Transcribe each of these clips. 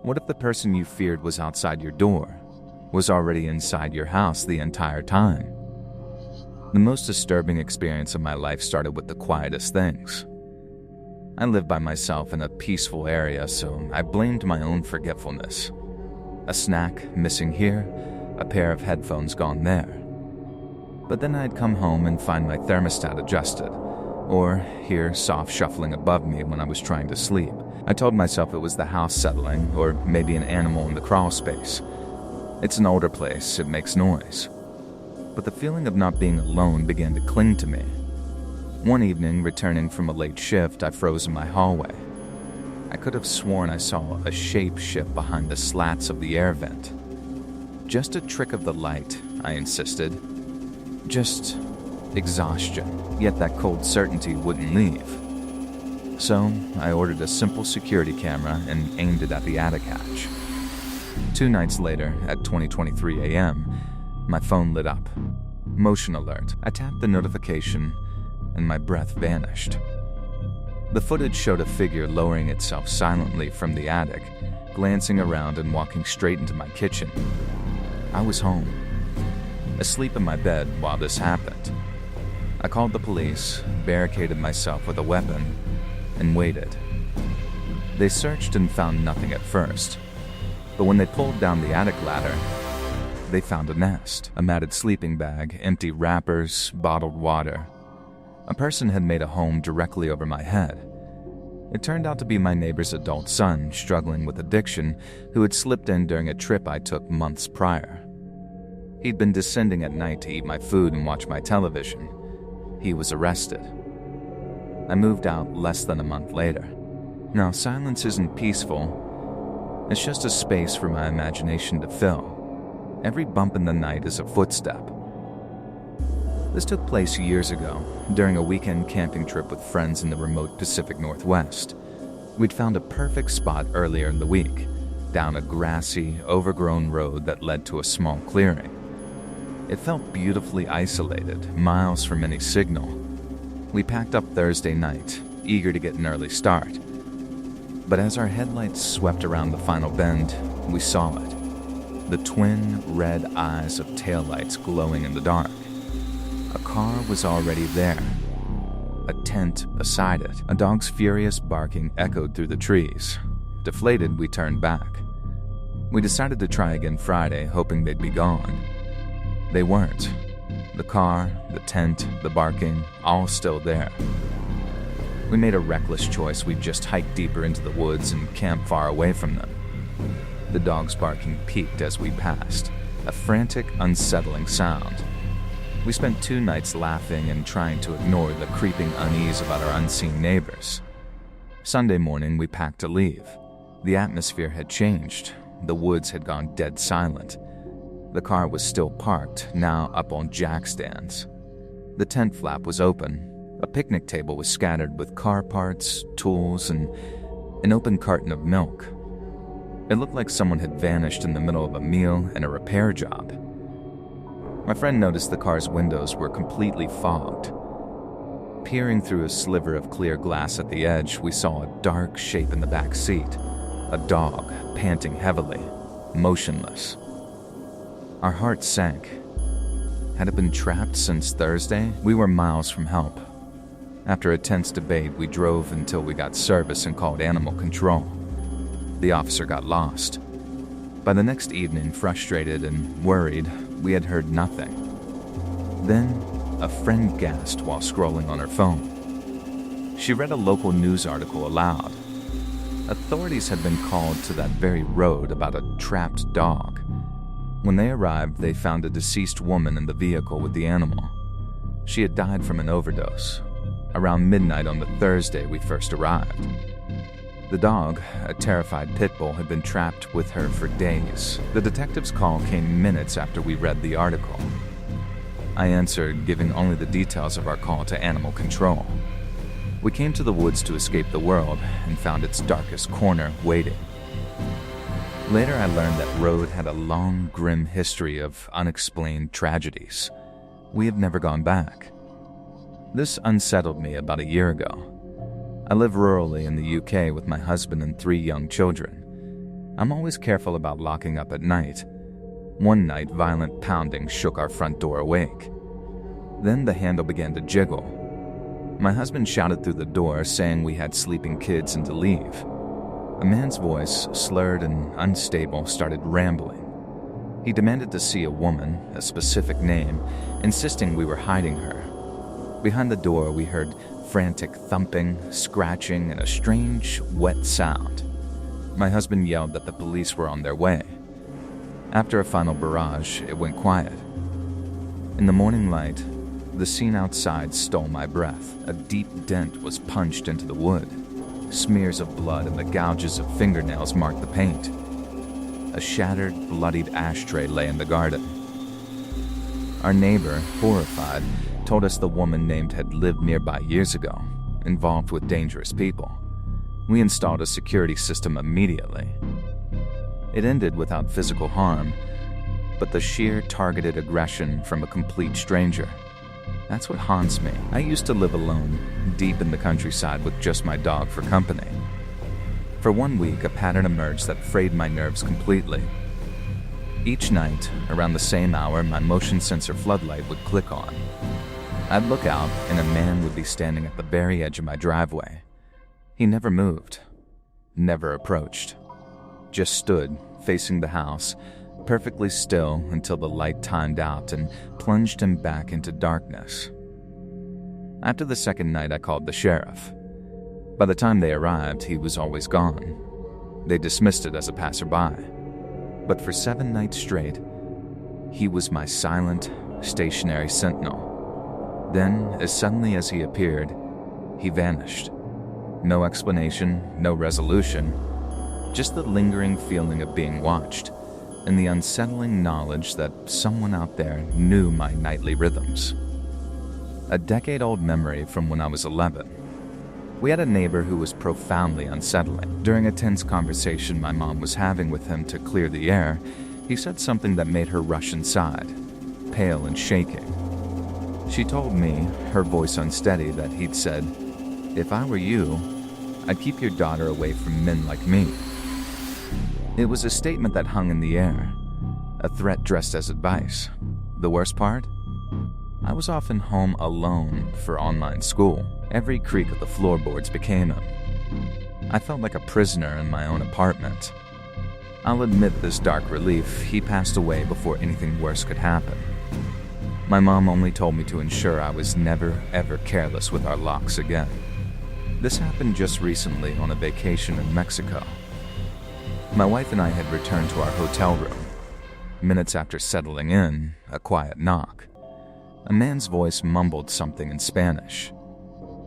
What if the person you feared was outside your door, was already inside your house the entire time? The most disturbing experience of my life started with the quietest things. I live by myself in a peaceful area, so I blamed my own forgetfulness. A snack missing here, a pair of headphones gone there. But then I'd come home and find my thermostat adjusted, or hear soft shuffling above me when I was trying to sleep. I told myself it was the house settling, or maybe an animal in the crawl space. It's an older place, it makes noise. But the feeling of not being alone began to cling to me. One evening, returning from a late shift, I froze in my hallway. I could have sworn I saw a shape shift behind the slats of the air vent. Just a trick of the light, I insisted. Just exhaustion, yet that cold certainty wouldn't leave. So I ordered a simple security camera and aimed it at the attic hatch. 2 nights later, at 20:23 a.m., my phone lit up. Motion alert. I tapped the notification, and my breath vanished. The footage showed a figure lowering itself silently from the attic, glancing around and walking straight into my kitchen. I was home, asleep in my bed while this happened. I called the police, barricaded myself with a weapon, and waited. They searched and found nothing at first, but when they pulled down the attic ladder, they found a nest, a matted sleeping bag, empty wrappers, bottled water. A person had made a home directly over my head. It turned out to be my neighbor's adult son, struggling with addiction, who had slipped in during a trip I took months prior. He'd been descending at night to eat my food and watch my television. He was arrested. I moved out less than a month later. Now, silence isn't peaceful. It's just a space for my imagination to fill. Every bump in the night is a footstep. This took place years ago, during a weekend camping trip with friends in the remote Pacific Northwest. We'd found a perfect spot earlier in the week, down a grassy, overgrown road that led to a small clearing. It felt beautifully isolated, miles from any signal. We packed up Thursday night, eager to get an early start. But as our headlights swept around the final bend, we saw it. The twin red eyes of taillights glowing in the dark. A car was already there. A tent beside it. A dog's furious barking echoed through the trees. Deflated, we turned back. We decided to try again Friday, hoping they'd be gone. They weren't. The car, the tent, the barking, all still there. We made a reckless choice. We'd just hike deeper into the woods and camp far away from them. The dog's barking peaked as we passed, a frantic, unsettling sound. We spent 2 nights laughing and trying to ignore the creeping unease about our unseen neighbors. Sunday morning, we packed to leave. The atmosphere had changed. The woods had gone dead silent. The car was still parked, now up on jack stands. The tent flap was open. A picnic table was scattered with car parts, tools, and an open carton of milk. It looked like someone had vanished in the middle of a meal and a repair job. My friend noticed the car's windows were completely fogged. Peering through a sliver of clear glass at the edge, we saw a dark shape in the back seat. A dog, panting heavily, motionless. Our hearts sank. Had it been trapped since Thursday? We were miles from help. After a tense debate, we drove until we got service and called animal control. The officer got lost. By the next evening, frustrated and worried, we had heard nothing. Then, a friend gasped while scrolling on her phone. She read a local news article aloud. Authorities had been called to that very road about a trapped dog. When they arrived, they found a deceased woman in the vehicle with the animal. She had died from an overdose. Around midnight on the Thursday we first arrived. The dog, a terrified pit bull, had been trapped with her for days. The detective's call came minutes after we read the article. I answered, giving only the details of our call to animal control. We came to the woods to escape the world and found its darkest corner waiting. Later, I learned that road had a long, grim history of unexplained tragedies. We have never gone back. This unsettled me about a year ago. I live rurally in the UK with my husband and 3 young children. I'm always careful about locking up at night. One night, violent pounding shook our front door awake. Then the handle began to jiggle. My husband shouted through the door, saying we had sleeping kids and to leave. A man's voice, slurred and unstable, started rambling. He demanded to see a woman, a specific name, insisting we were hiding her. Behind the door, we heard frantic thumping, scratching, and a strange, wet sound. My husband yelled that the police were on their way. After a final barrage, it went quiet. In the morning light, the scene outside stole my breath. A deep dent was punched into the wood. Smears of blood and the gouges of fingernails marked the paint. A shattered, bloodied ashtray lay in the garden. Our neighbor, horrified, told us the woman named had lived nearby years ago, involved with dangerous people. We installed a security system immediately. It ended without physical harm, but the sheer targeted aggression from a complete stranger. That's what haunts me. I used to live alone, deep in the countryside with just my dog for company. For 1 week, a pattern emerged that frayed my nerves completely. Each night, around the same hour, my motion sensor floodlight would click on. I'd look out, and a man would be standing at the very edge of my driveway. He never moved, never approached, just stood, facing the house, perfectly still until the light timed out and plunged him back into darkness. After the second night, I called the sheriff. By the time they arrived, he was always gone. They dismissed it as a passerby. But for 7 nights straight, he was my silent, stationary sentinel. Then, as suddenly as he appeared, he vanished. No explanation, no resolution, just the lingering feeling of being watched, and the unsettling knowledge that someone out there knew my nightly rhythms. A decade-old memory from when I was 11. We had a neighbor who was profoundly unsettling. During a tense conversation my mom was having with him to clear the air, he said something that made her rush inside, pale and shaking. She told me, her voice unsteady, that he'd said, "If I were you, I'd keep your daughter away from men like me." It was a statement that hung in the air, a threat dressed as advice. The worst part? I was often home alone for online school. Every creak of the floorboards became him. I felt like a prisoner in my own apartment. I'll admit this dark relief, he passed away before anything worse could happen. My mom only told me to ensure I was never, ever careless with our locks again. This happened just recently on a vacation in Mexico. My wife and I had returned to our hotel room. Minutes after settling in, a quiet knock. A man's voice mumbled something in Spanish.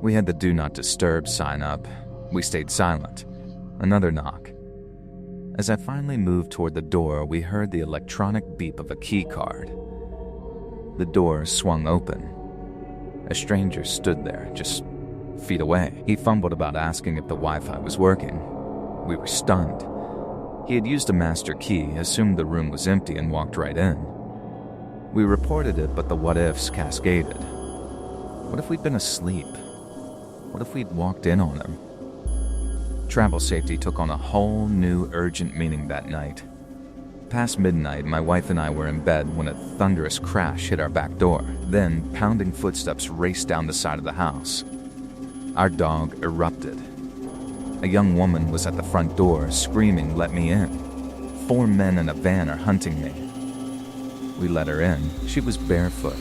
We had the Do Not Disturb sign up. We stayed silent. Another knock. As I finally moved toward the door, we heard the electronic beep of a key card. The door swung open. A stranger stood there, just feet away. He fumbled about asking if the Wi-Fi was working. We were stunned. He had used a master key, assumed the room was empty, and walked right in. We reported it, but the what-ifs cascaded. What if we'd been asleep? What if we'd walked in on him? Travel safety took on a whole new urgent meaning that night. Past midnight, my wife and I were in bed when a thunderous crash hit our back door. Then, pounding footsteps raced down the side of the house. Our dog erupted. A young woman was at the front door, screaming, "Let me in. 4 men in a van are hunting me." We let her in. She was barefoot,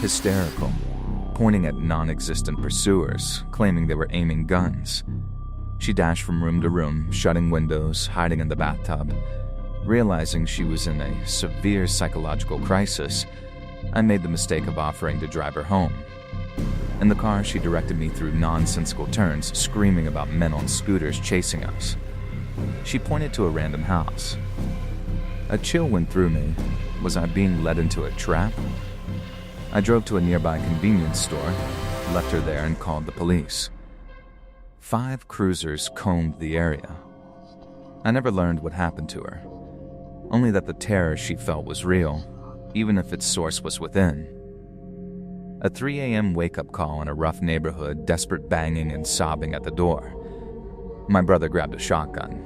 hysterical, pointing at non-existent pursuers, claiming they were aiming guns. She dashed from room to room, shutting windows, hiding in the bathtub. Realizing she was in a severe psychological crisis, I made the mistake of offering to drive her home. In the car, she directed me through nonsensical turns, screaming about men on scooters chasing us. She pointed to a random house. A chill went through me. Was I being led into a trap? I drove to a nearby convenience store, left her there, and called the police. 5 cruisers combed the area. I never learned what happened to her, only that the terror she felt was real, even if its source was within. A 3 a.m. wake-up call in a rough neighborhood, desperate banging and sobbing at the door. My brother grabbed a shotgun.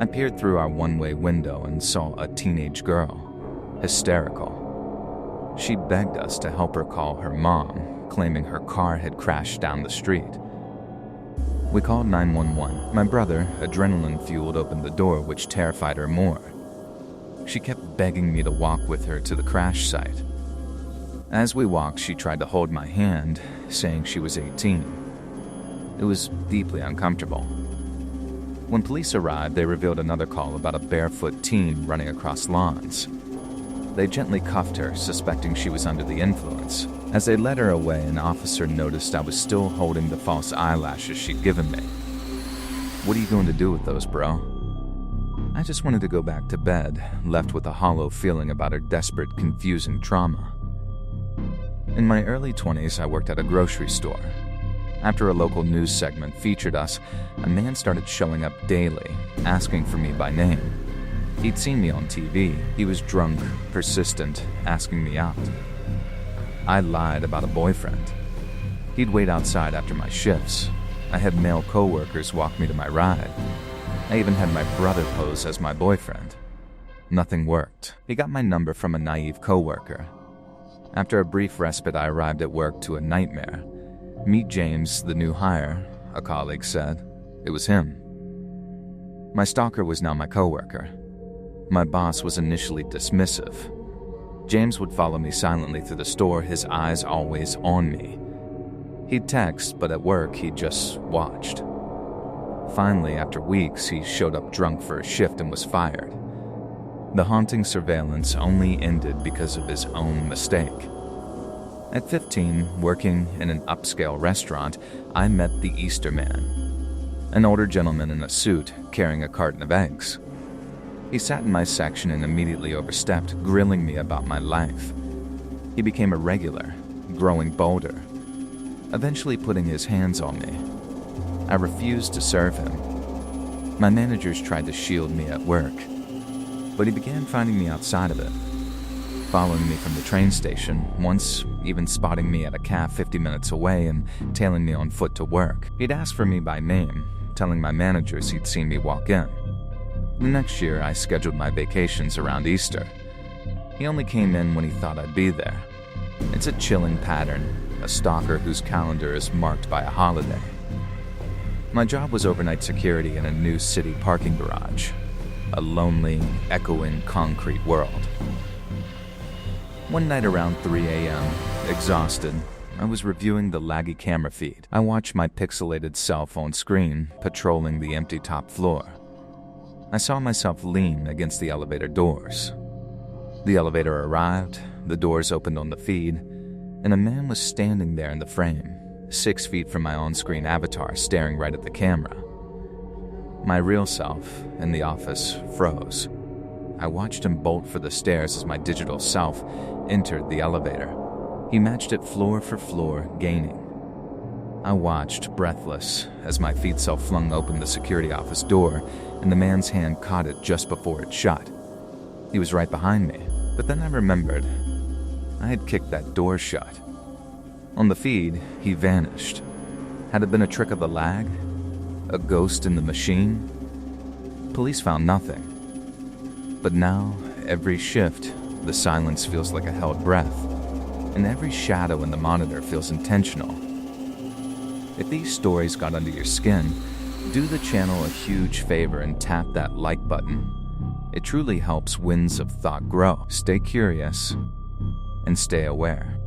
I peered through our one-way window and saw a teenage girl, hysterical. She begged us to help her call her mom, claiming her car had crashed down the street. We called 911. My brother, adrenaline-fueled, opened the door, which terrified her more. She kept begging me to walk with her to the crash site. As we walked, she tried to hold my hand, saying she was 18. It was deeply uncomfortable. When police arrived, they revealed another call about a barefoot teen running across lawns. They gently cuffed her, suspecting she was under the influence. As they led her away, an officer noticed I was still holding the false eyelashes she'd given me. "What are you going to do with those, bro?" I just wanted to go back to bed, left with a hollow feeling about her desperate, confusing trauma. In my early 20s, I worked at a grocery store. After a local news segment featured us, a man started showing up daily, asking for me by name. He'd seen me on TV. He was drunk, persistent, asking me out. I lied about a boyfriend. He'd wait outside after my shifts. I had male coworkers walk me to my ride. I even had my brother pose as my boyfriend. Nothing worked. He got my number from a naive coworker. After a brief respite, I arrived at work to a nightmare. "Meet James, the new hire," a colleague said. It was him. My stalker was now my coworker. My boss was initially dismissive. James would follow me silently through the store, his eyes always on me. He'd text, but at work he just watched. Finally, after weeks, he showed up drunk for a shift and was fired. The haunting surveillance only ended because of his own mistake. At 15, working in an upscale restaurant, I met the Easter Man, an older gentleman in a suit carrying a carton of eggs. He sat in my section and immediately overstepped, grilling me about my life. He became a regular, growing bolder, eventually putting his hands on me. I refused to serve him. My managers tried to shield me at work, but he began finding me outside of it, following me from the train station, once even spotting me at a cafe 50 minutes away and tailing me on foot to work. He'd asked for me by name, telling my managers he'd seen me walk in. The next year, I scheduled my vacations around Easter. He only came in when he thought I'd be there. It's a chilling pattern, a stalker whose calendar is marked by a holiday. My job was overnight security in a new city parking garage, a lonely, echoing concrete world. One night around 3 a.m., exhausted, I was reviewing the laggy camera feed. I watched my pixelated self on screen, patrolling the empty top floor. I saw myself lean against the elevator doors. The elevator arrived, the doors opened on the feed, and a man was standing there in the frame, 6 feet from my on-screen avatar, staring right at the camera. My real self, in the office, froze. I watched him bolt for the stairs as my digital self entered the elevator. He matched it floor for floor, gaining. I watched, breathless, as my feet self flung open the security office door, and the man's hand caught it just before it shut. He was right behind me, but then I remembered. I had kicked that door shut. On the feed, he vanished. Had it been a trick of the lag? A ghost in the machine? Police found nothing. But now, every shift, the silence feels like a held breath, and every shadow in the monitor feels intentional. If these stories got under your skin, do the channel a huge favor and tap that like button. It truly helps winds of thought grow. Stay curious and stay aware.